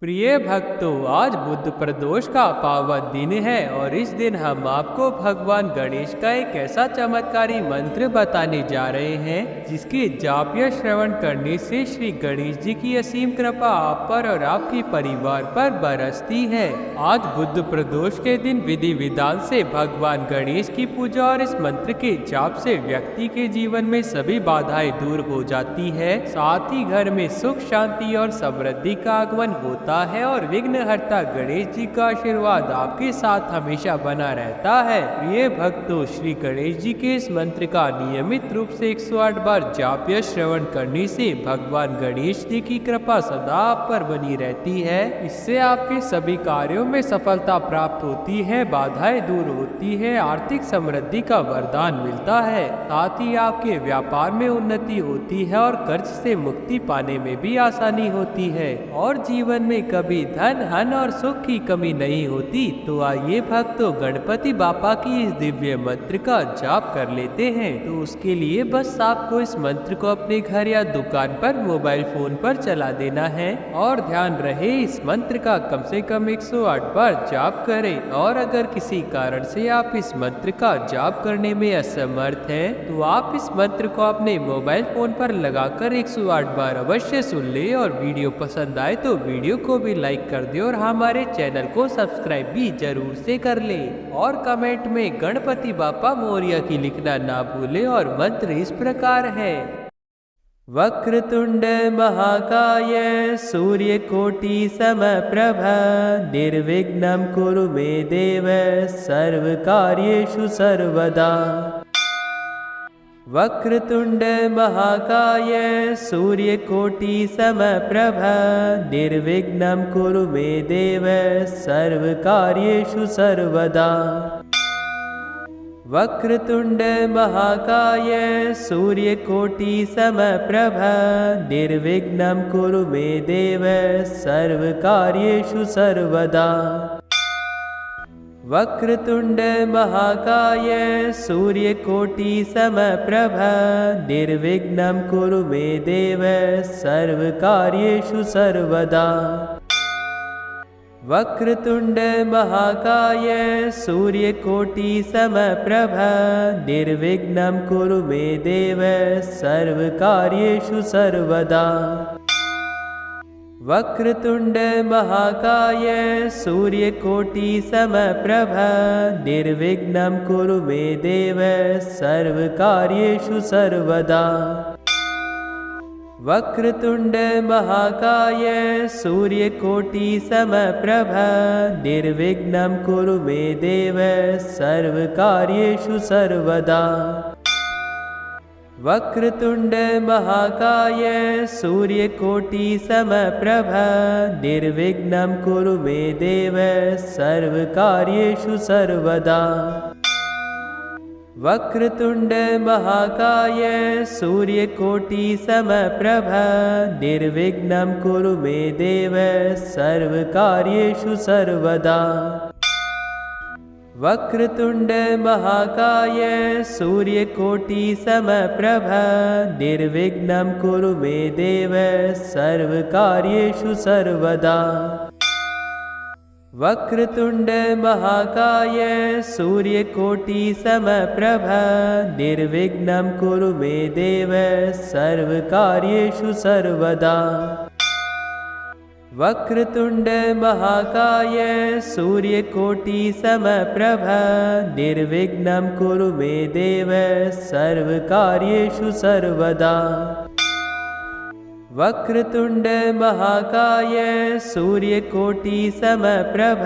प्रिय भक्तों, आज बुद्ध प्रदोष का पावन दिन है और इस दिन हम आपको भगवान गणेश का एक ऐसा चमत्कारी मंत्र बताने जा रहे हैं जिसके जाप या श्रवण करने से श्री गणेश जी की असीम कृपा आप पर और आपके परिवार पर बरसती है। आज बुद्ध प्रदोष के दिन विधि विधान से भगवान गणेश की पूजा और इस मंत्र के जाप से व्यक्ति के जीवन में सभी बाधाएं दूर हो जाती है। साथ ही घर में सुख, शांति और समृद्धि का आगमन होता है और विघ्नहर्ता गणेश जी का आशीर्वाद आपके साथ हमेशा बना रहता है। प्रिय भक्तों, श्री गणेश जी के इस मंत्र का नियमित रूप से 108 बार जाप या श्रवण करने से भगवान गणेश जी की कृपा सदा आप पर बनी रहती है। इससे आपके सभी कार्यों में सफलता प्राप्त होती है, बाधाएं दूर होती है, आर्थिक समृद्धि का वरदान मिलता है। साथ ही आपके व्यापार में उन्नति होती है और कर्ज से मुक्ति पाने में भी आसानी होती है और जीवन में कभी धन और सुख की कमी नहीं होती। तो आइए भक्तों, गणपति बापा की इस दिव्य मंत्र का जाप कर लेते हैं। तो उसके लिए बस आपको इस मंत्र को अपने घर या दुकान पर मोबाइल फोन पर चला देना है और ध्यान रहे इस मंत्र का कम से कम 108 बार जाप करें। और अगर किसी कारण से आप इस मंत्र का जाप करने में असमर्थ हैं, तो आप इस मंत्र को अपने मोबाइल फोन पर लगाकर 108 बार अवश्य सुन ले और वीडियो पसंद आए तो वीडियो को भी लाइक कर दे और हमारे चैनल को सब्सक्राइब भी जरूर से कर ले और कमेंट में गणपति बापा मोरया की लिखना ना भूले। और मंत्र इस प्रकार है। वक्रतुंड महाकाय सूर्यकोटि समप्रभ निर्विघ्नं कुरु मे देव सर्वकार्येषु सर्वदा। वक्रतुंड महाकाय सूर्यकोटि समप्रभ निर्विघ्नं कुरु मे देव सर्वकार्येषु सर्वदा। वक्रतुंड महाकाय सूर्यकोटि समप्रभ निर्विघ्नं कुरु मे देव सर्वकार्येषु सर्वदा। वक्रतुंड महाकाय सूर्यकोटि समप्रभ निर्विघ्नं कुरु मे देव सर्वकार्येषु सर्वदा। वक्रतुंड महाकाय सूर्यकोटि समप्रभ निर्विघ्नं कुरु मे देव सर्वकार्येषु सर्वदा। वक्रतुंड महाकाय सूर्यकोटि समप्रभ निर्विघ्नं कुरु मे देव सर्वकार्येषु सर्वदा। वक्रतुंड महाकाय सूर्यकोटि समप्रभ निर्विघ्नं कुरु मे देव सर्वकार्येषु सर्वदा। वक्रतुंड महाकाय सूर्यकोटि समप्रभ निर्विघ्नं कुरु मे देव सर्वकार्येषु सर्वदा। वक्रतुंड महाकाय सूर्यकोटि समप्रभ निर्विघ्नं कुरु मे देव सर्वकार्येषु सर्वदा। वक्रतुंड महाकाय सूर्यकोटि समप्रभ निर्विघ्नं कुरु मे देव सर्वकार्येषु सर्वदा। वक्रतुंड महाकाय सूर्यकोटि समप्रभ निर्विघ्नं कुरु मे देव सर्वकार्येषु सर्वदा। वक्रतुंड महाकाय सूर्यकोटि समप्रभ निर्विघ्नं कुरु मे देव सर्वकार्येषु सर्वदा। वक्रतुंड महाकाय सूर्यकोटि समप्रभ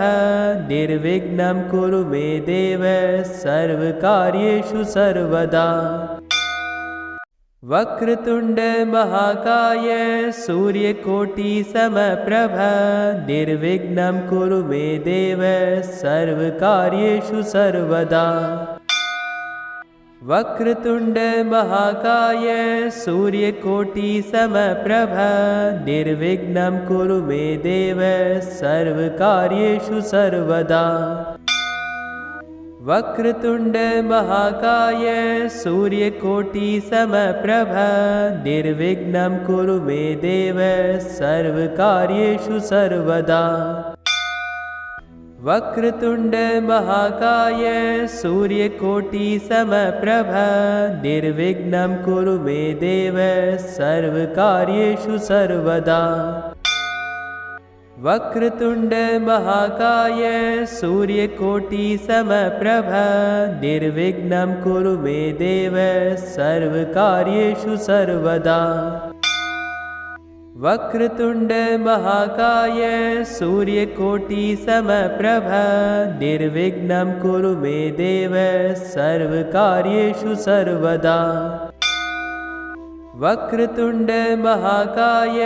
निर्विघ्नं कुरु मे देव सर्वकार्येषु सर्वदा। वक्रतुंड महाकाय सूर्यकोटि समप्रभ निर्विघ्नं कुरु मे देव सर्वकार्येषु सर्वदा। वक्रतुंड महाकाय सूर्यकोटि समप्रभ निर्विघ्नं कुरु मे देव सर्वकार्येषु सर्वदा। वक्रतुंड महाकाय सूर्यकोटि समप्रभ निर्विघ्नं कुरु मे देव सर्वकार्येषु सर्वदा। वक्रतुंड महाकाय सूर्यकोटि समप्रभ निर्विघ्नं कुरु मे देव सर्वकार्येषु सर्वदा। वक्रतुंड महाकाय सूर्यकोटि समप्रभ निर्विघ्नं कुरु मे देव सर्वकार्येषु सर्वदा। वक्रतुंड महाकाय सूर्यकोटि समप्रभ निर्विघ्नं कुरु मे देव सर्वकार्येषु सर्वदा। वक्रतुंड महाकाय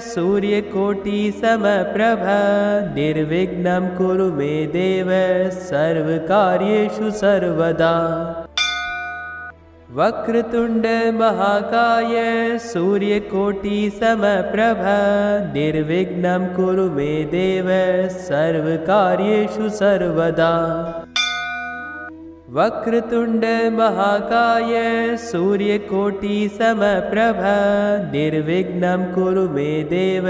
सूर्यकोटि समप्रभ निर्विघ्नं कुरु मे देव सर्वकार्येषु सर्वदा। वक्रतुंड महाकाय सूर्यकोटि समप्रभ निर्विघ्नं कुरु मे देव सर्वकार्येषु सर्वदा। वक्रतुंड महाकाय सूर्यकोटि समप्रभ निर्विघ्नं कुरु मे देव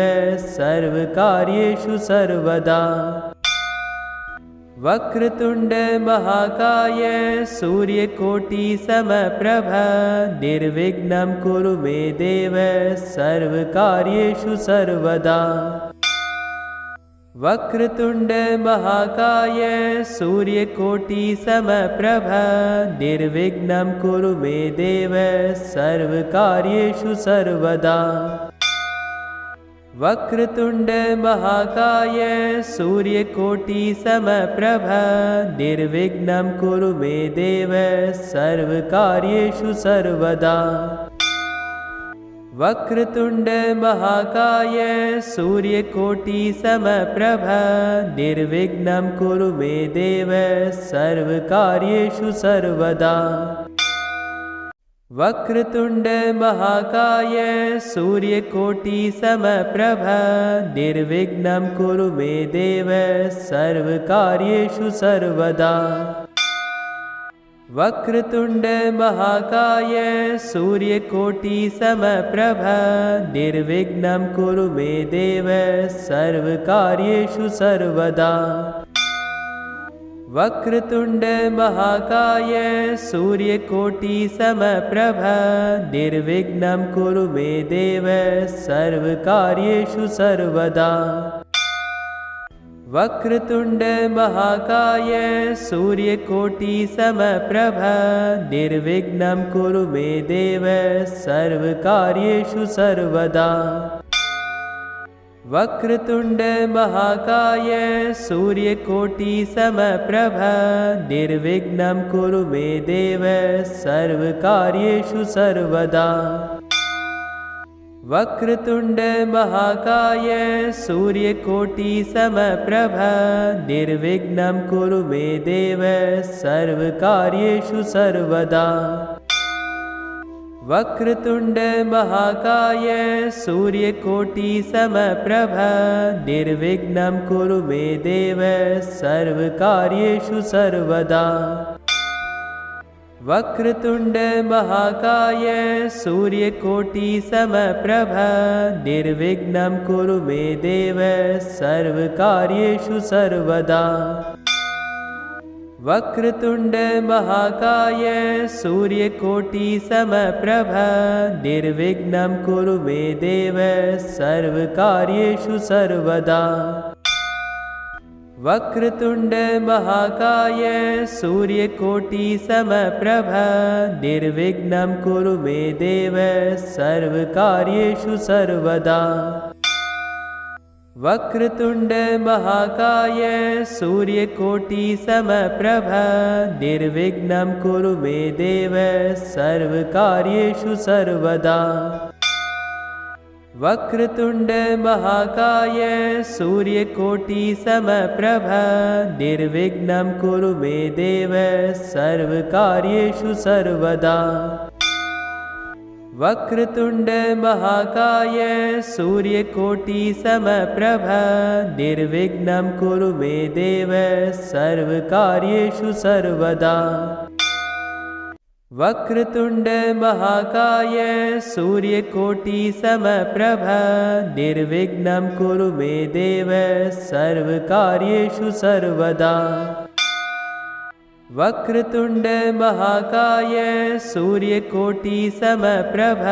सर्वकार्येषु सर्वदा। वक्रतुंड महाकाय सूर्यकोटि समप्रभ निर्विघ्नं कुरु मे देव सर्वकार्येषु सर्वदा। वक्रतुंड महाकाय सूर्यकोटि समप्रभ निर्विघ्नं कुरु मे देव सर्वकार्येषु सर्वदा। वक्रतुंड महाकाय सूर्यकोटि समप्रभ निर्विघ्नं कुरु मे देव सर्वकार्येषु सर्वदा। वक्रतुंड महाकाय सूर्यकोटि समप्रभ निर्विघ्नं कुरु मे देव सर्वकार्येषु सर्वदा। वक्रतुंड महाकाय सूर्यकोटि समप्रभ निर्विघ्नं कुरु मे देव सर्वकार्येषु सर्वदा। वक्रतुंड महाकाय सूर्यकोटि समप्रभ निर्विघ्नं कुरु मे देव सर्वकार्येषु सर्वदा। वक्रतुंड महाकाय सूर्यकोटि समप्रभ निर्विघ्नं कुरु मे देव सर्वकार्येषु सर्वदा। वक्रतुंड महाकाय सूर्यकोटि समप्रभ निर्विघ्नं कुरु मे देव सर्वकार्येषु सर्वदा। वक्रतुंड महाकाय सूर्यकोटि समप्रभ निर्विघ्नं कुरु मे देव सर्वकार्येषु सर्वदा। वक्रतुंड महाकाय सूर्यकोटि समप्रभ निर्विघ्नं कुरु मे देव सर्वकार्येषु सर्वदा। वक्रतुंड महाकाय सूर्यकोटि समप्रभ निर्विघ्नं कुरु मे देव सर्वकार्येषु सर्वदा। वक्रतुंड महाकाय सूर्यकोटि समप्रभ निर्विघ्नं कुरु मे देव सर्वकार्येषु सर्वदा। वक्रतुंड महाकाय सूर्यकोटि समप्रभ निर्विघ्नं कुरु मे देव सर्वकार्येषु सर्वदा। वक्रतुंड महाकाय सूर्यकोटि समप्रभ निर्विघ्नं कुरु मे देव सर्वकार्येषु सर्वदा। वक्रतुंड महाकाय सूर्यकोटि समप्रभ निर्विघ्नं कुरु मे देव सर्वकार्येषु सर्वदा। वक्रतुंड महाकाय सूर्यकोटि समप्रभ निर्विघ्नं कुरु मे देव सर्वकार्येषु सर्वदा। वक्रतुंड महाकाय सूर्यकोटि समप्रभ निर्विघ्नं कुरु मे देव सर्वकार्येषु सर्वदा। वक्रतुंड महाकाय सूर्यकोटि समप्रभ निर्विघ्नं कुरु मे देव सर्वकार्येषु सर्वदा। वक्रतुंड महाकाय सूर्यकोटि समप्रभ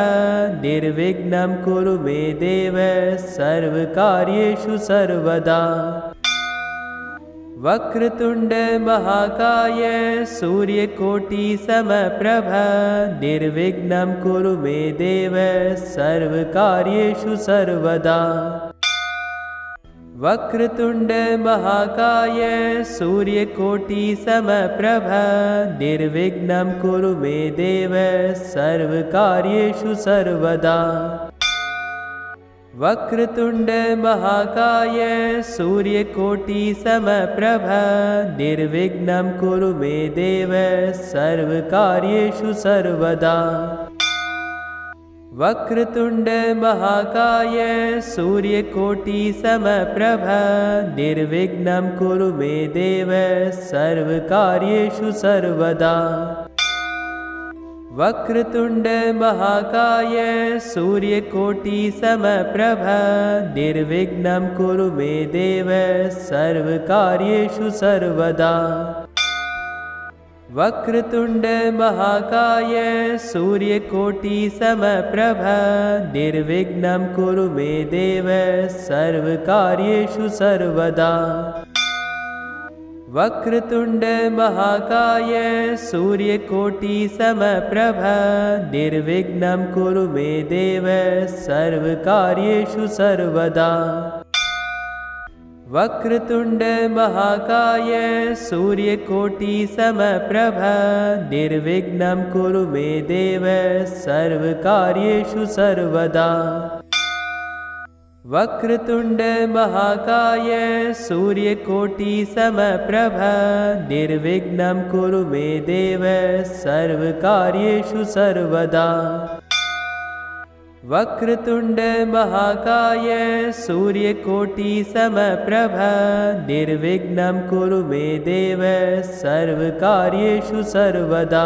निर्विघ्नं कुरु मे देव सर्वकार्येषु सर्वदा। वक्रतुंड महाकाय सूर्यकोटि समप्रभ निर्विघ्नं कुरु मे देव सर्वकार्येषु सर्वदा। वक्रतुंड महाकाय सूर्यकोटि समप्रभ निर्विघ्नं कुरु मे देव सर्वकार्येषु सर्वदा। वक्रतुंड महाकाय सूर्यकोटि समप्रभ निर्विघ्नं कुरु मे देव सर्वकार्येषु सर्वदा। वक्रतुंड महाकाय सूर्यकोटि समप्रभ निर्विघ्नं कुरु मे देव सर्वकार्येषु सर्वदा। वक्रतुंड महाकाय सूर्यकोटि समप्रभ निर्विघ्नं कुरु मे देव सर्वकार्येषु सर्वदा। वक्रतुंड महाकाय सूर्यकोटि समप्रभ निर्विघ्नं कुरु मे देव सर्वकार्येषु सर्वदा। वक्रतुंड महाकाय सूर्यकोटि समप्रभ निर्विघ्नं कुरु मे देव सर्वकार्येषु सर्वदा। वक्रतुंड महाकाय सूर्यकोटि समप्रभ निर्विघ्नं कुरु मे देव सर्वकार्येषु सर्वदा। वक्रतुंड महाकाय सूर्यकोटि समप्रभ निर्विघ्नं कुरु मे देव सर्वकार्येषु सर्वदा। वक्रतुंड महाकाय सूर्यकोटि समप्रभ निर्विघ्नं कुरु मे देव सर्वकार्येषु सर्वदा।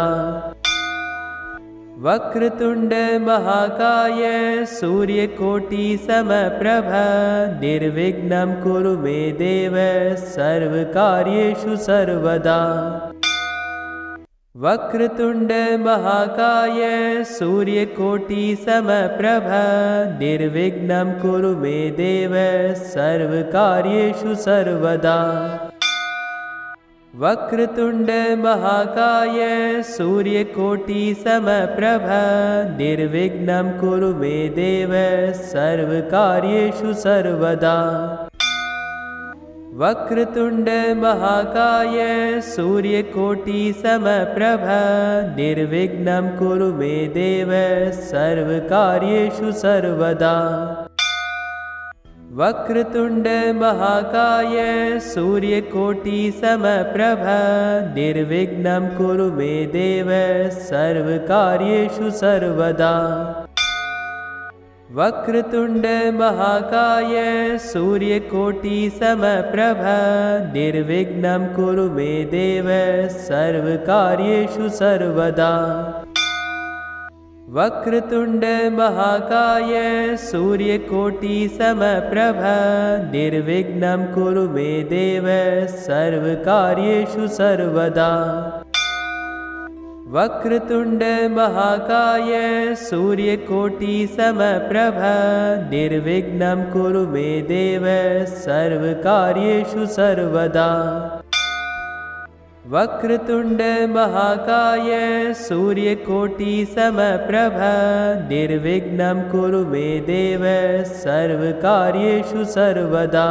वक्रतुंड महाकाय सूर्यकोटि समप्रभ निर्विघ्नं कुरु मे देव सर्वकार्येषु सर्वदा। वक्रतुंड महाकाय सूर्यकोटि समप्रभ निर्विघ्नं कुरु मे देव सर्वकार्येषु सर्वदा। वक्रतुंड महाकाय सूर्यकोटि समप्रभ निर्विघ्नं कुरु मे देव सर्वकार्येषु सर्वदा। वक्रतुंड महाकाय सूर्यकोटि समप्रभ निर्विघ्नं कुरु मे देव सर्वकार्येषु सर्वदा। वक्रतुंड महाकाय सूर्यकोटि समप्रभ निर्विघ्नं कुरु मे देव सर्वकार्येषु सर्वदा। वक्रतुंड महाकाय सूर्यकोटि समप्रभ निर्विघ्नं कुरु मे देव सर्वकार्येषु सर्वदा। वक्रतुंड महाकाय सूर्यकोटि समप्रभ निर्विघ्नं कुरु मे देव सर्वकार्येषु सर्वदा। वक्रतुंड महाकाय सूर्यकोटि समप्रभ निर्विघ्नं कुरु मे देव सर्वकार्येषु सर्वदा। वक्रतुंड महाकाय सूर्यकोटि समप्रभ निर्विघ्नं कुरु मे देव सर्वकार्येषु सर्वदा।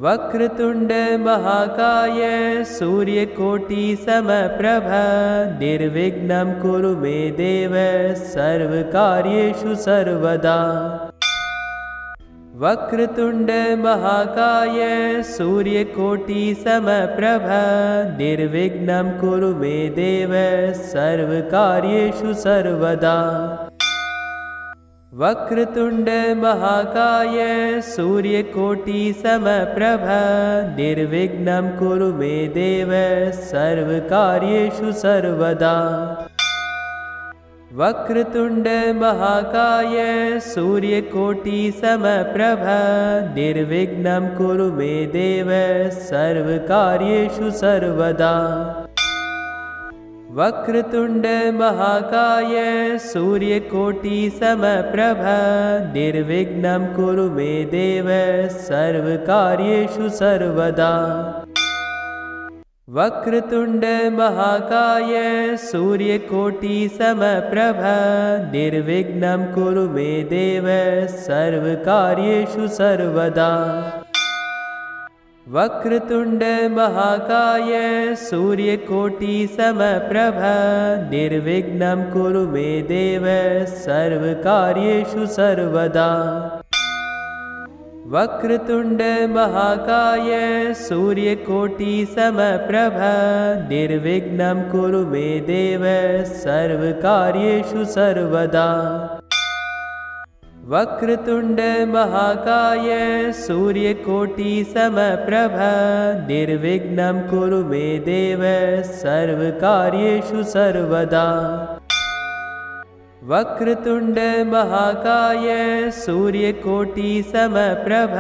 वक्रतुंड महाकाय सूर्यकोटि समप्रभ निर्विघ्नं कुरु मे देव सर्वकार्येषु सर्वदा। वक्रतुंड महाकाय सूर्यकोटि समप्रभ निर्विघ्नं कुरु मे देव सर्वकार्येषु सर्वदा। वक्रतुंड महाकाय सूर्यकोटि समप्रभ निर्विघ्नं कुरु मे देव सर्वकार्येषु सर्वदा। वक्रतुंड महाकाय सूर्यकोटि समप्रभ निर्विघ्नं कुरु मे देव सर्वकार्येषु सर्वदा। वक्रतुंड महाकाय सूर्यकोटि समप्रभ निर्विघ्नं कुरु मे देव सर्वकार्येषु सर्वदा। वक्रतुंड महाकाय सूर्यकोटि समप्रभ निर्विघ्नं कुरु मे देव सर्वकार्येषु सर्वदा। वक्रतुंड महाकाय सूर्यकोटि समप्रभ निर्विघ्नं कुरु मे देव सर्वकार्येषु सर्वदा। वक्रतुंड महाकाय सूर्यकोटि समप्रभ निर्विघ्नं कुरु मे देव सर्वकार्येषु सर्वदा। वक्रतुंड महाकाय सूर्यकोटि समप्रभ निर्विघ्नं कुरु मे देव सर्वकार्येषु सर्वदा। वक्रतुंड महाकाय सूर्यकोटि समप्रभ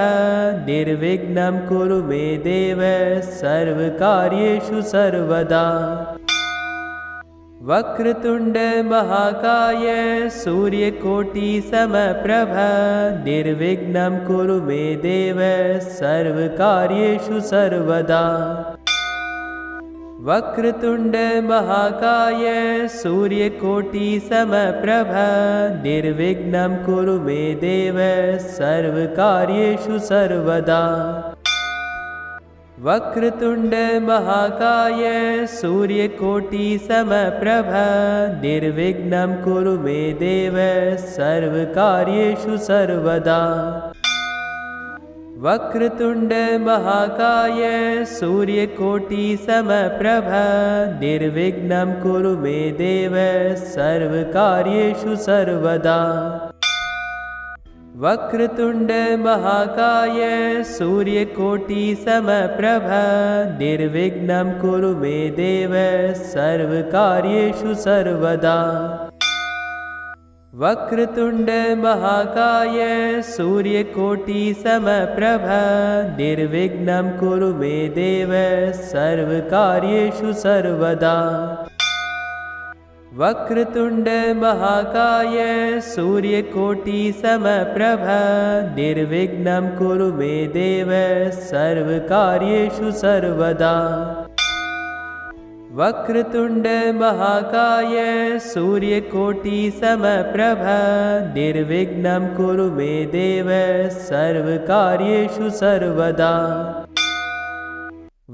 निर्विघ्नं कुरु मे देव सर्वकार्येषु सर्वदा। वक्रतुंड महाकाय सूर्यकोटि समप्रभ निर्विघ्नं कुरु मे देव सर्वकार्येषु सर्वदा। वक्रतुंड महाकाय सूर्यकोटि समप्रभ निर्विघ्नं कुरु मे देव सर्वकार्येषु सर्वदा। वक्रतुंड महाकाय सूर्यकोटि समप्रभ निर्विघ्नं कुरु मे देव सर्वकार्येषु सर्वदा। वक्रतुंड महाकाय सूर्यकोटि समप्रभ निर्विघ्नं कुरु मे देव सर्वकार्येषु सर्वदा। वक्रतुंड महाकाय सूर्यकोटि समप्रभ निर्विघ्नं कुरु मे देव सर्वकार्येषु सर्वदा। वक्रतुंड महाकाय सूर्यकोटि समप्रभ निर्विघ्नं कुरु मे देव सर्वकार्येषु सर्वदा। वक्रतुंड महाकाय सूर्यकोटि समप्रभ निर्विघ्नं कुरु मे देव सर्वकार्येषु सर्वदा। वक्रतुंड महाकाय सूर्यकोटि समप्रभ निर्विघ्नं कुरु मे देव सर्वकार्येषु सर्वदा।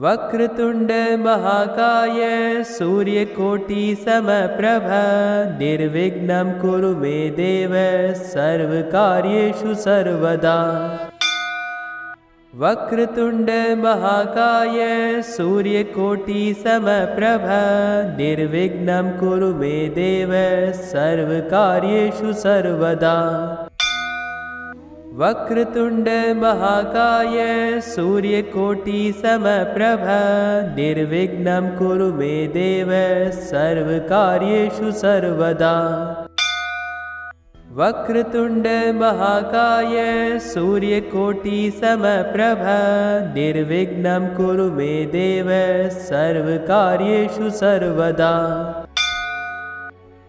वक्रतुंड महाकाय सूर्यकोटि समप्रभ निर्विघ्नं कुरु मे देव सर्वकार्येषु सर्वदा। वक्रतुंड महाकाय सूर्यकोटि समप्रभ निर्विघ्नं कुरु मे देव सर्वकार्येषु सर्वदा। वक्रतुंड महाकाय सूर्यकोटि समप्रभ निर्विघ्नं कुरु मे देव सर्वकार्येषु सर्वदा। वक्रतुंड महाकाय सूर्यकोटि समप्रभ निर्विघ्नं कुरु मे देव सर्वकार्येषु सर्वदा।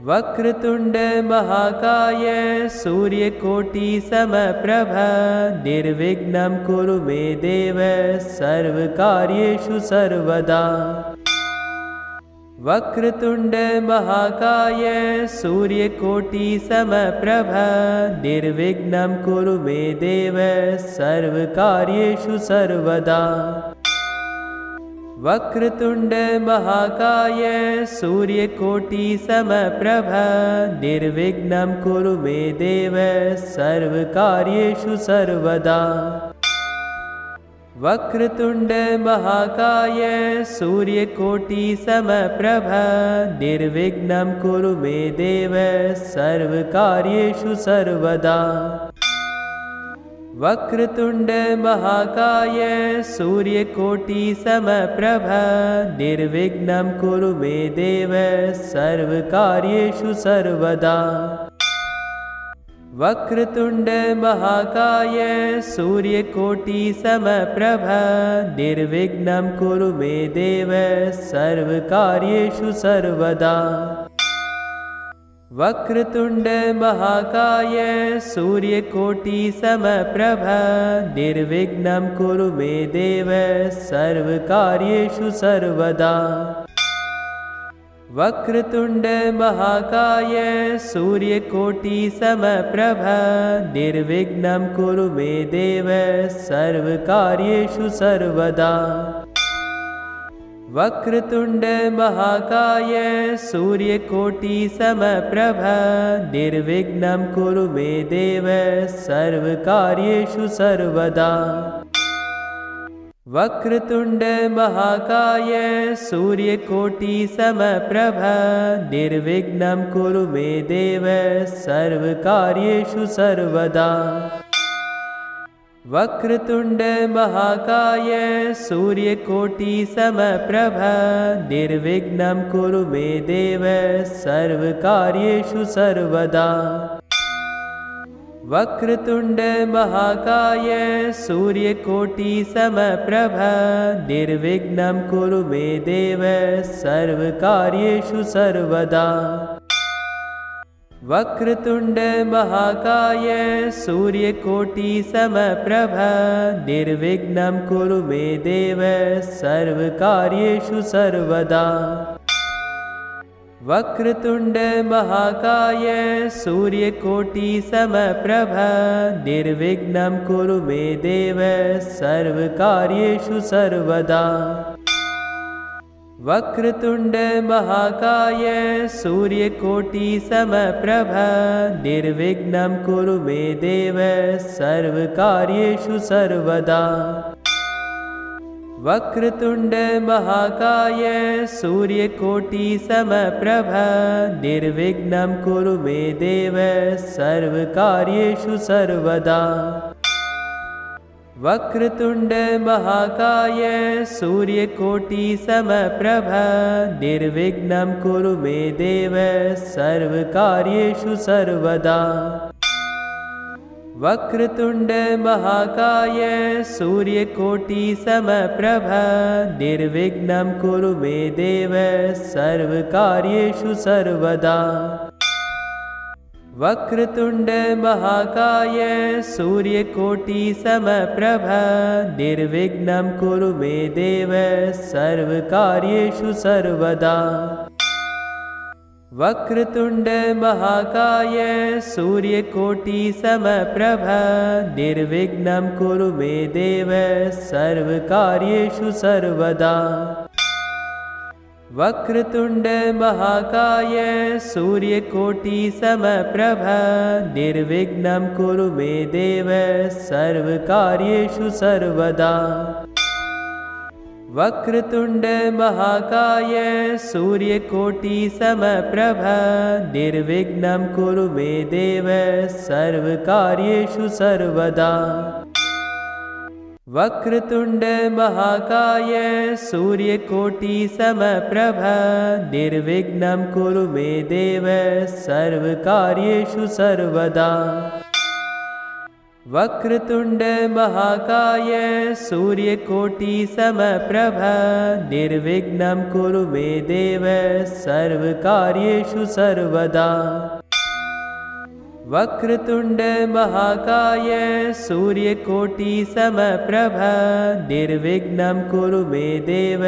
वक्रतुंड महाकाय सूर्यकोटि समप्रभ निर्विघ्नं कुरु मे देव सर्वकार्येषु सर्वदा। वक्रतुंड महाकाय सूर्यकोटि समप्रभ निर्विघ्नं कुरु मे देव सर्वकार्येषु सर्वदा। वक्रतुंड महाकाय सूर्यकोटि समप्रभ निर्विघ्नं कुरु मे देव सर्वकार्येषु सर्वदा। वक्रतुंड महाकाय सूर्यकोटि समप्रभ निर्विघ्नं कुरु मे देव सर्वकार्येषु सर्वदा। वक्रतुंड महाकाय सूर्यकोटि समप्रभ निर्विघ्नं कुरु मे देव सर्वकार्येषु सर्वदा। वक्रतुंड महाकाय सूर्यकोटि समप्रभ निर्विघ्नं कुरु मे देव सर्वकार्येषु सर्वदा। वक्रतुंड महाकाय सूर्यकोटि समप्रभ निर्विघ्नं कुरु मे देव सर्वकार्येषु सर्वदा। वक्रतुंड महाकाय सूर्यकोटि समप्रभ निर्विघ्नं कुरु मे देव सर्वकार्येषु सर्वदा। वक्रतुंड महाकाय सूर्यकोटि समप्रभ निर्विघ्नं कुरु मे देव सर्वकार्येषु सर्वदा। वक्रतुंड महाकाय सूर्यकोटि समप्रभ निर्विघ्नं कुरु मे देव सर्वकार्येषु सर्वदा। वक्रतुंड महाकाय सूर्यकोटि समप्रभ निर्विघ्नं कुरु मे देव सर्वकार्येषु सर्वदा। वक्रतुंड महाकाय सूर्यकोटि समप्रभ निर्विघ्नं कुरु मे देव सर्वकार्येषु सर्वदा। वक्रतुंड महाकाय सूर्यकोटि समप्रभ निर्विघ्नं कुरु मे देव सर्वकार्येषु सर्वदा। वक्रतुंड महाकाय सूर्यकोटि समप्रभ निर्विघ्नं कुरु मे देव सर्वकार्येषु सर्वदा। वक्रतुंड महाकाय सूर्यकोटि समप्रभ निर्विघ्नं कुरु मे देव सर्वकार्येषु सर्वदा। वक्रतुंड महाकाय सूर्यकोटि समप्रभ निर्विघ्नं कुरु मे देव सर्वकार्येषु सर्वदा। वक्रतुंड महाकाय सूर्यकोटि समप्रभ निर्विघ्नं कुरु मे देव सर्वकार्येषु सर्वदा। वक्रतुंड महाकाय सूर्यकोटि समप्रभ निर्विघ्नं कुरु मे देव सर्वकार्येषु सर्वदा। वक्रतुंड महाकाय सूर्यकोटि समप्रभ निर्विघ्नं कुरु मे देव सर्वकार्येषु सर्वदा। वक्रतुंड महाकाय सूर्यकोटि समप्रभ निर्विघ्नं कुरु मे देव सर्वकार्येषु सर्वदा। वक्रतुंड महाकाय सूर्यकोटि समप्रभ निर्विघ्नं कुरु मे देव सर्वकार्येषु सर्वदा। वक्रतुंड महाकाय सूर्यकोटि समप्रभ निर्विघ्नं कुरु मे देव सर्वकार्येषु सर्वदा। वक्रतुंड महाकाय सूर्यकोटि समप्रभ निर्विघ्नं कुरु मे देव सर्वकार्येषु सर्वदा। वक्रतुंड महाकाय सूर्यकोटि समप्रभ निर्विघ्नं कुरु मे देव सर्वकार्येषु सर्वदा। वक्रतुंड महाकाय सूर्यकोटि समप्रभ निर्विघ्नं कुरु मे देव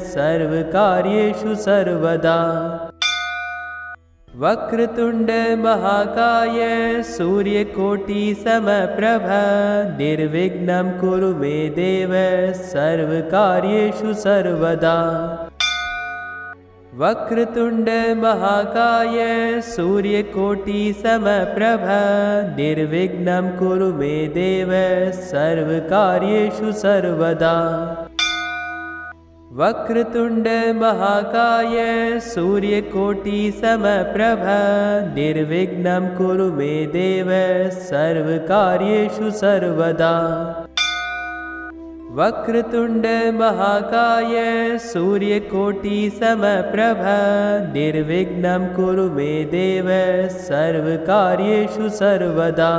सर्वकार्येषु सर्वदा। वक्रतुंड महाकाय सूर्यकोटि समप्रभ निर्विघ्नं कुरु मे देव सर्वकार्येषु सर्वदा। वक्रतुंड महाकाय सूर्यकोटि समप्रभ निर्विघ्नं कुरु मे देव सर्वकार्येषु सर्वदा। वक्रतुंड महाकाय सूर्यकोटि समप्रभ निर्विघ्नं कुरु मे देव सर्वकार्येषु सर्वदा। वक्रतुंड महाकाय सूर्यकोटि समप्रभ निर्विघ्नं कुरु मे देव सर्वकार्येषु सर्वदा।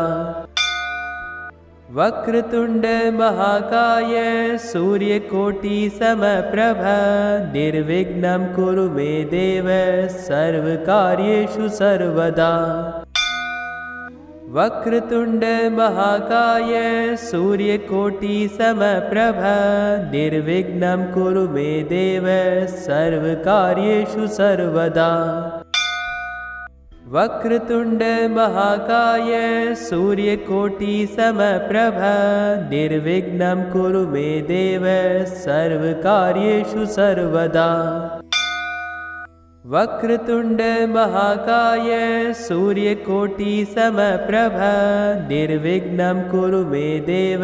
वक्रतुंड महाकाय सूर्यकोटि समप्रभ निर्विघ्नं कुरु मे देव सर्वकार्येषु सर्वदा। वक्रतुंड महाकाय सूर्यकोटि समप्रभ निर्विघ्नं कुरु मे देव सर्वकार्येषु सर्वदा। वक्रतुंड महाकाय सूर्यकोटि समप्रभ निर्विघ्नं कुरु मे देव सर्वकार्येषु सर्वदा। वक्रतुंड महाकाय सूर्यकोटि समप्रभ निर्विघ्नं कुरु मे देव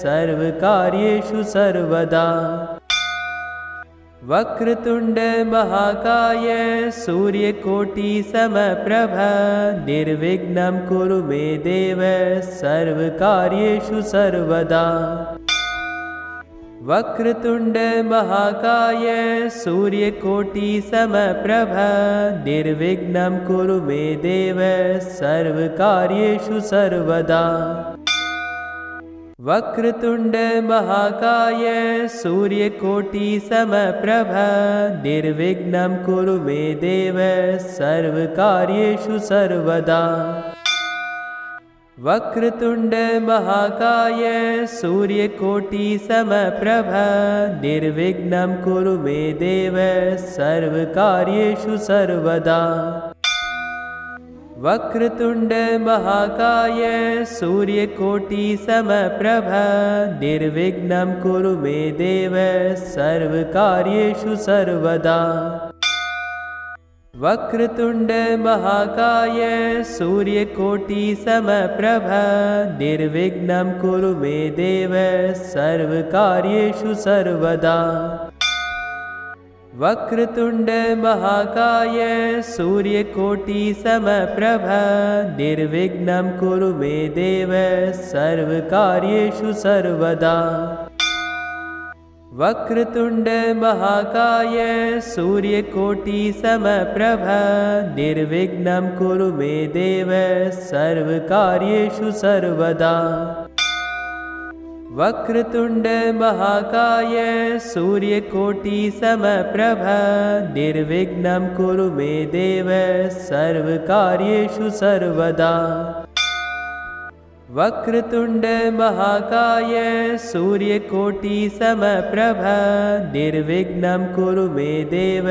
सर्वकार्येषु सर्वदा। वक्रतुंड महाकाय सूर्यकोटि समप्रभ निर्विघ्नं कुरु मे देव सर्वकार्येषु सर्वदा। वक्रतुंड महाकाय सूर्यकोटि समप्रभ निर्विघ्नं कुरु मे देव सर्वकार्येषु सर्वदा। वक्रतुंड महाकाय सूर्यकोटि समप्रभ निर्विघ्नं कुरु मे देव सर्वकार्येषु सर्वदा। वक्रतुंड महाकाय सूर्यकोटि समप्रभ निर्विघ्नं कुरु मे देव सर्वकार्येषु सर्वदा। वक्रतुंड महाकाय सूर्यकोटि समप्रभ निर्विघ्नं कुरु मे देव सर्वकार्येषु सर्वदा। वक्रतुंड महाकाय सूर्यकोटि समप्रभ निर्विघ्नं कुरु मे देव सर्वकार्येषु सर्वदा। वक्रतुंड महाकाय सूर्यकोटि समप्रभ निर्विघ्नं कुरु मे देव सर्वकार्येषु सर्वदा। वक्रतुंड महाकाय सूर्यकोटि समप्रभ निर्विघ्नं कुरु मे देव सर्वकार्येषु सर्वदा। वक्रतुंड महाकाय सूर्यकोटि समप्रभ निर्विघ्नं कुरु मे देव सर्वकार्येषु सर्वदा। वक्रतुंड महाकाय सूर्यकोटि समप्रभ निर्विघ्नं कुरु मे देव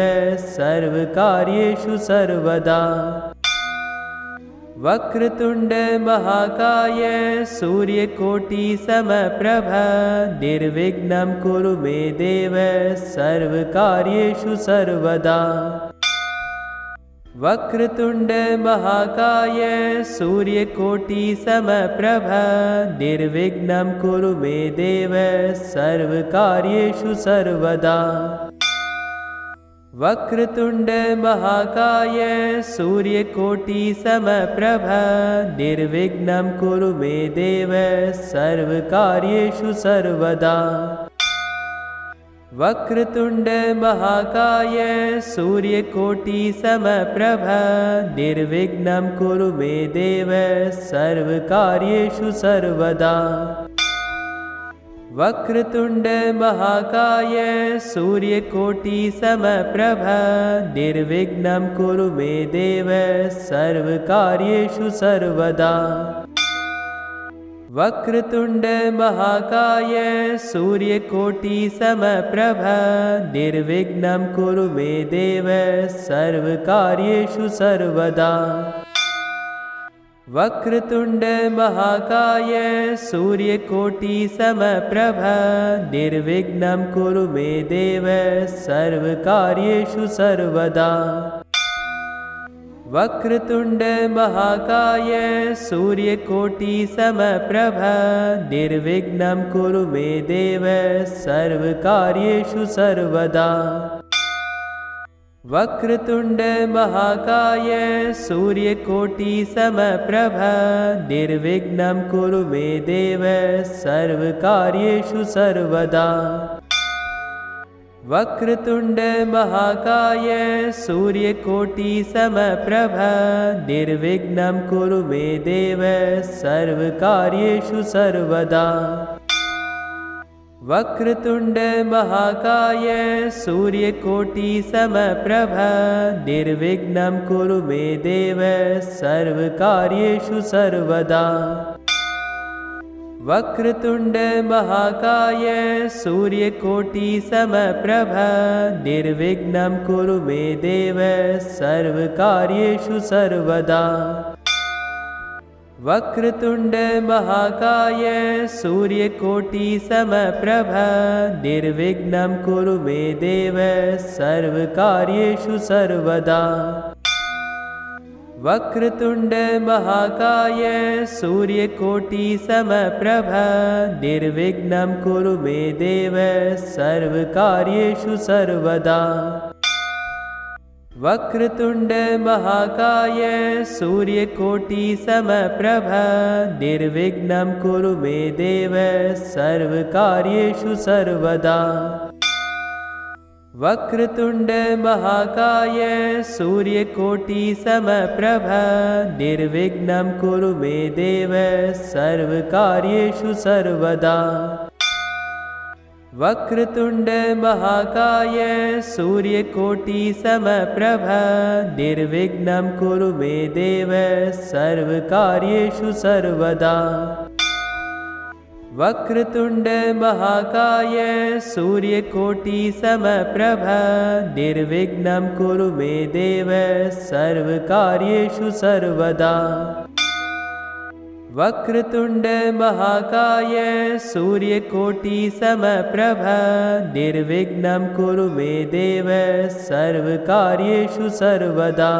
सर्वकार्येषु सर्वदा। वक्रतुंड महाकाय सूर्यकोटि समप्रभ निर्विघ्नं कुरु मे देव सर्वकार्येषु सर्वदा। वक्रतुंड महाकाय सूर्यकोटि समप्रभ निर्विघ्नं कुरु मे देव सर्वकार्येषु सर्वदा। वक्रतुंड महाकाय सूर्यकोटि समप्रभ निर्विघ्नं कुरु मे देव सर्वकार्येषु सर्वदा। वक्रतुंड महाकाय सूर्यकोटि समप्रभ निर्विघ्नं कुरु मे देव सर्वकार्येषु सर्वदा। वक्रतुंड महाकाय सूर्यकोटि समप्रभ निर्विघ्नं कुरु मे देव सर्वकार्येषु सर्वदा। वक्रतुंड महाकाय सूर्यकोटि समप्रभ निर्विघ्नं कुरु मे देव सर्वकार्येषु सर्वदा। वक्रतुंड महाकाय सूर्यकोटि समप्रभ निर्विघ्नं कुरु मे देव सर्वकार्येषु सर्वदा। वक्रतुंड महाकाय सूर्यकोटि समप्रभ निर्विघ्नं कुरु मे देव सर्वकार्येषु सर्वदा। वक्रतुंड महाकाय सूर्यकोटि समप्रभ निर्विघ्नं कुरु मे देव सर्वकार्येषु सर्वदा। वक्रतुंड महाकाय सूर्यकोटि समप्रभ निर्विघ्नं कुरु मे देव सर्वकार्येषु सर्वदा। वक्रतुंड महाकाय सूर्यकोटि समप्रभ निर्विघ्नं कुरु मे देव सर्वकार्येषु सर्वदा। वक्रतुंड महाकाय सूर्यकोटि समप्रभ निर्विघ्नं कुरु मे देव सर्वकार्येषु सर्वदा। वक्रतुंड महाकाय सूर्यकोटि समप्रभ निर्विघ्नं कुरु मे देव सर्वकार्येषु सर्वदा। वक्रतुंड महाकाय सूर्यकोटि समप्रभ निर्विघ्नं कुरु मे देव सर्वकार्येषु सर्वदा। वक्रतुंड महाकाय सूर्यकोटि समप्रभ निर्विघ्नं कुरु मे देव सर्वकार्येषु सर्वदा। वक्रतुंड महाकाय सूर्यकोटि समप्रभ निर्विघ्नं कुरु मे देव सर्वकार्येषु सर्वदा। वक्रतुंड महाकाय सूर्यकोटि समप्रभ निर्विघ्नं कुरु मे देव सर्वकार्येषु सर्वदा। वक्रतुंड महाकाय सूर्यकोटि समप्रभ निर्विघ्नं कुरु मे देव सर्वकार्येषु सर्वदा। वक्रतुंड महाकाय सूर्यकोटि समप्रभ निर्विघ्नं कुरु मे देव सर्वकार्येषु सर्वदा।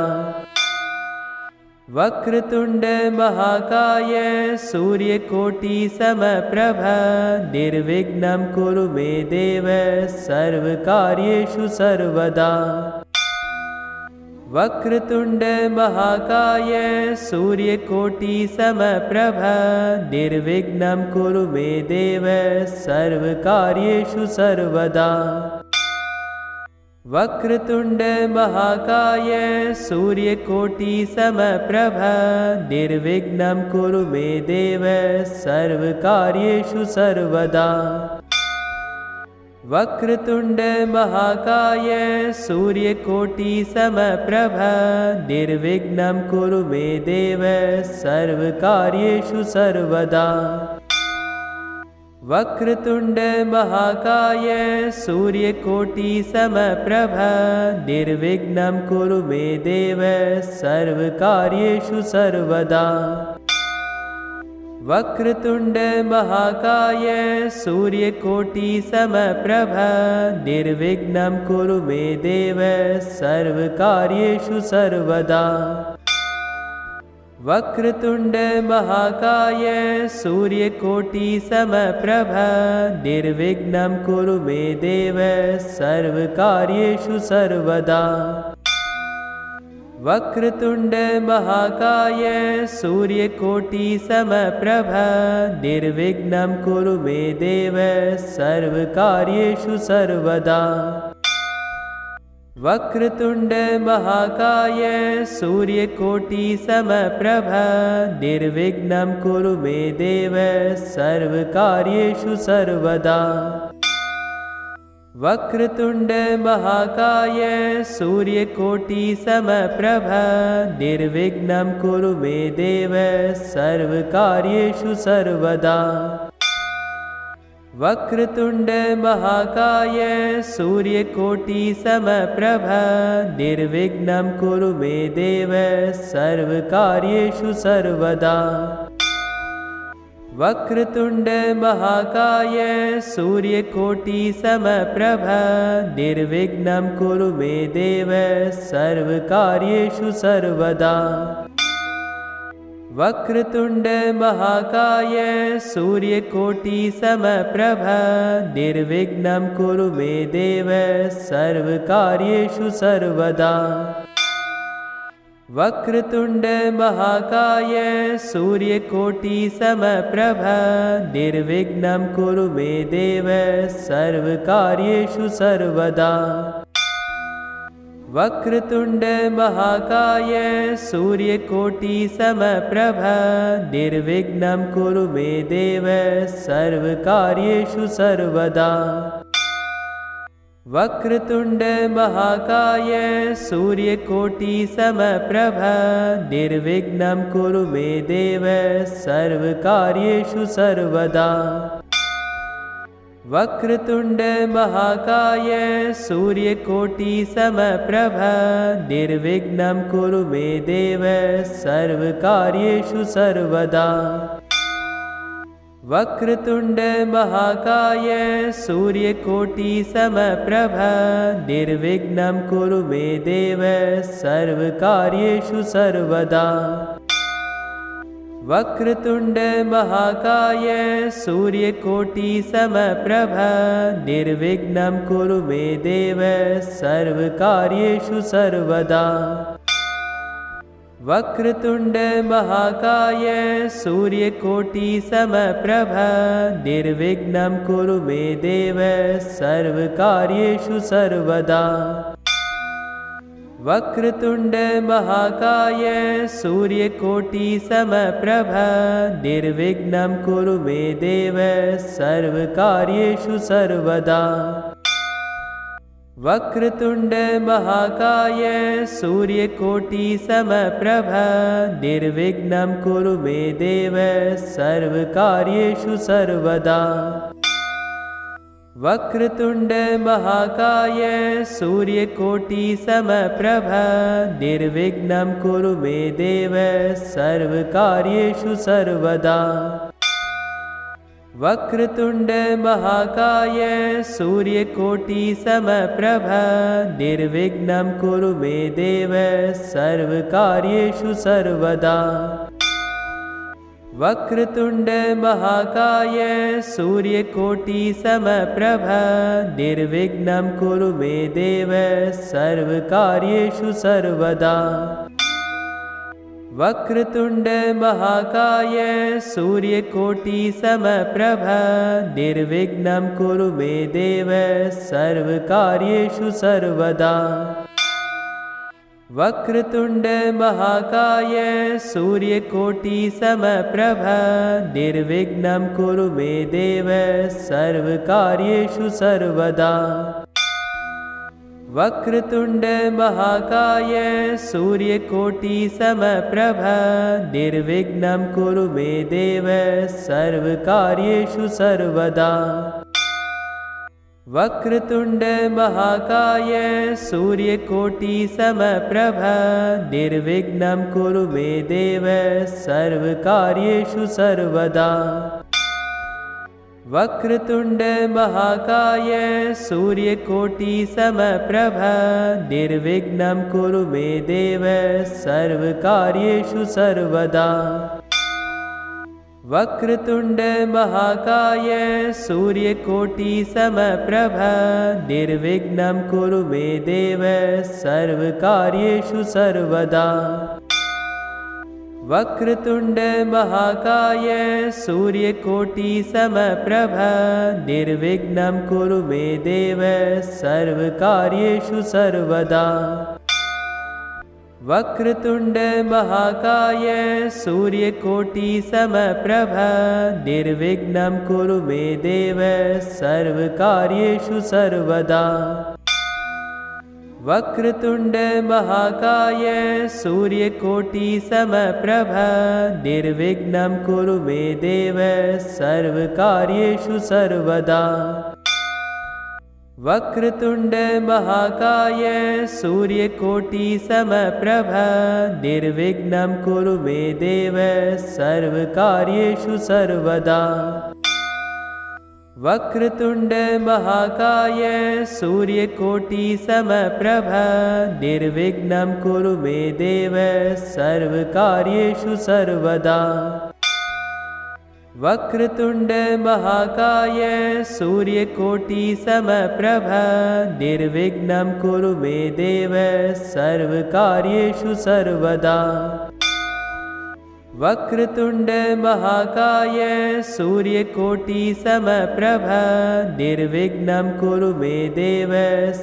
वक्रतुंड महाकाय सूर्यकोटि समप्रभ निर्विघ्नं कुरु मे देव सर्वकार्येषु सर्वदा। वक्रतुंड महाकाय सूर्यकोटि समप्रभ निर्विघ्नं कुरु मे देव सर्वकार्येषु सर्वदा। वक्रतुंड महाकाय सूर्यकोटि समप्रभ निर्विघ्नं कुरु मे देव सर्वकार्येषु सर्वदा। वक्रतुंड महाकाय सूर्यकोटि समप्रभ निर्विघ्नं कुरु मे देव सर्वकार्येषु सर्वदा। वक्रतुंड महाकाय सूर्यकोटि समप्रभ निर्विघ्नं कुरु मे देव सर्वकार्येषु सर्वदा। वक्रतुंड महाकाय सूर्यकोटि समप्रभ निर्विघ्नं कुरु मे देव सर्वकार्येषु सर्वदा। वक्रतुंड महाकाय सूर्यकोटि समप्रभ निर्विघ्नं कुरु मे देव सर्वकार्येषु सर्वदा। वक्रतुंड महाकाय सूर्यकोटि समप्रभ निर्विघ्नं कुरु मे देव सर्वकार्येषु सर्वदा। वक्रतुंड महाकाय सूर्यकोटि समप्रभ निर्विघ्नं कुरु मे देव सर्वकार्येषु सर्वदा। वक्रतुंड महाकाय सूर्यकोटि समप्रभ निर्विघ्नं कुरु मे देव सर्वकार्येषु सर्वदा। वक्रतुंड महाकाय सूर्यकोटि समप्रभ निर्विघ्नं कुरु मे देव सर्वकार्येषु सर्वदा। वक्रतुंड महाकाय सूर्यकोटि समप्रभ निर्विघ्नं कुरु मे देव सर्वकार्येषु सर्वदा। वक्रतुंड महाकाय सूर्यकोटि समप्रभ निर्विघ्नं कुरु मे देव सर्वकार्येषु सर्वदा। वक्रतुंड महाकाय सूर्यकोटि समप्रभ निर्विघ्नं कुरु मे देव सर्वकार्येषु सर्वदा। वक्रतुंड महाकाय सूर्यकोटि समप्रभ निर्विघ्नं कुरु मे देव सर्वकार्येषु सर्वदा। वक्रतुंड महाकाय सूर्यकोटि समप्रभ निर्विघ्नं कुरु मे देव सर्वकार्येषु सर्वदा। वक्रतुंड महाकाय सूर्यकोटि समप्रभ निर्विघ्नं कुरु मे देव सर्वकार्येषु सर्वदा। वक्रतुंड महाकाय सूर्यकोटि समप्रभ निर्विघ्नं कुरु मे देव सर्वकार्येषु सर्वदा। वक्रतुंड महाकाय सूर्यकोटि समप्रभ निर्विघ्नं कुरु मे देव सर्वकार्येषु सर्वदा। वक्रतुंड महाकाय सूर्यकोटि समप्रभ निर्विघ्नं कुरु मे देव सर्वकार्येषु सर्वदा। वक्रतुंड महाकाय सूर्यकोटि समप्रभ निर्विघ्नं कुरु मे देव सर्वकार्येषु सर्वदा। वक्रतुंड महाकाय सूर्यकोटि समप्रभ निर्विघ्नं कुरु मे देव सर्वकार्येषु सर्वदा। वक्रतुंड महाकाय सूर्यकोटि समप्रभ निर्विघ्नं कुरु मे देव सर्वकार्येषु सर्वदा। वक्रतुंड महाकाय सूर्यकोटि समप्रभ निर्विघ्नं कुरु मे देव सर्वकार्येषु सर्वदा। वक्रतुंड महाकाय सूर्यकोटि समप्रभ निर्विघ्नं कुरु मे देव सर्वकार्येषु सर्वदा। वक्रतुंड महाकाय सूर्यकोटि समप्रभ निर्विघ्नं कुरु मे देव सर्वकार्येषु सर्वदा। वक्रतुंड महाकाय सूर्यकोटि समप्रभ निर्विघ्नं कुरु मे देव सर्वकार्येषु सर्वदा। वक्रतुंड महाकाय सूर्यकोटि समप्रभ निर्विघ्नं कुरु मे देव सर्वकार्येषु सर्वदा। वक्रतुंड महाकाय सूर्यकोटि समप्रभ निर्विघ्नं कुरु मे देव सर्वकार्येषु सर्वदा। वक्रतुंड महाकाय सूर्यकोटि समप्रभ निर्विघ्नं कुरु मे देव सर्वकार्येषु सर्वदा। वक्रतुंड महाकाय सूर्यकोटि समप्रभ निर्विघ्नं कुरु मे देव सर्वकार्येषु सर्वदा। वक्रतुंड महाकाय सूर्यकोटि समप्रभ निर्विघ्नं कुरु मे देव सर्वकार्येषु सर्वदा। वक्रतुंड महाकाय सूर्यकोटि समप्रभ निर्विघ्नं कुरु मे देव सर्वकार्येषु सर्वदा। वक्रतुंड महाकाय सूर्यकोटि समप्रभ निर्विघ्नं कुरु मे देव सर्वकार्येषु सर्वदा। वक्रतुंड महाकाय सूर्यकोटि समप्रभ निर्विघ्नं कुरु मे देव सर्वकार्येषु सर्वदा। वक्रतुंड महाकाय सूर्यकोटि समप्रभ निर्विघ्नं कुरु मे देव सर्वकार्येषु सर्वदा। वक्रतुंड महाकाय सूर्यकोटि समप्रभ निर्विघ्नं कुरु मे देव सर्वकार्येषु सर्वदा। वक्रतुंड महाकाय सूर्यकोटि समप्रभ निर्विघ्नं कुरु मे देव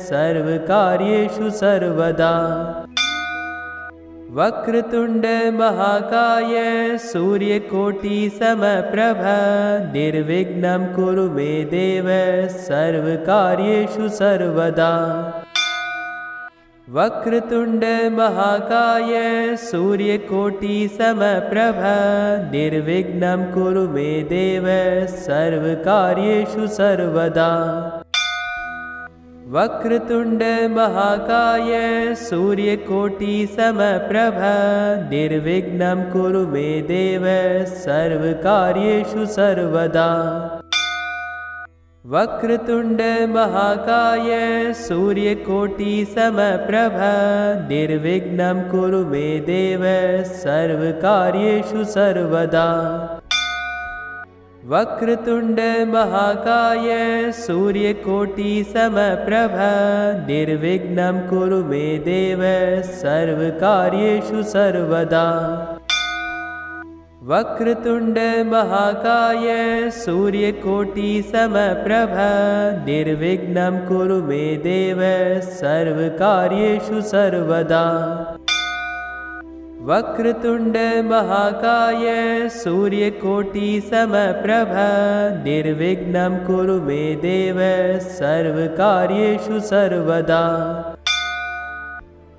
सर्वकार्येषु सर्वदा। वक्रतुंड महाकाय सूर्यकोटि समप्रभ निर्विघ्नं कुरु मे देव सर्वकार्येषु सर्वदा। वक्रतुंड महाकाय सूर्यकोटि समप्रभ निर्विघ्नं कुरु मे देव सर्वकार्येषु सर्वदा। वक्रतुंड महाकाय सूर्यकोटि समप्रभ निर्विघ्नं कुरु मे देव सर्वकार्येषु सर्वदा। वक्रतुंड महाकाय सूर्यकोटि समप्रभ निर्विघ्नं कुरु मे देव सर्वकार्येषु सर्वदा। वक्रतुंड महाकाय सूर्यकोटि समप्रभ निर्विघ्नं कुरु मे देव सर्वकार्येषु सर्वदा। वक्रतुंड महाकाय सूर्यकोटि समप्रभ निर्विघ्नं कुरु मे देव सर्वकार्येषु सर्वदा। वक्रतुंड महाकाय सूर्यकोटि समप्रभ निर्विघ्नं कुरु मे देव सर्वकार्येषु सर्वदा।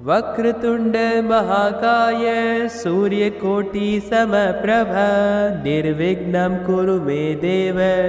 वक्रतुंड महाकाय सूर्यकोटि समप्रभ निर्विघ्नं कुरु मे देव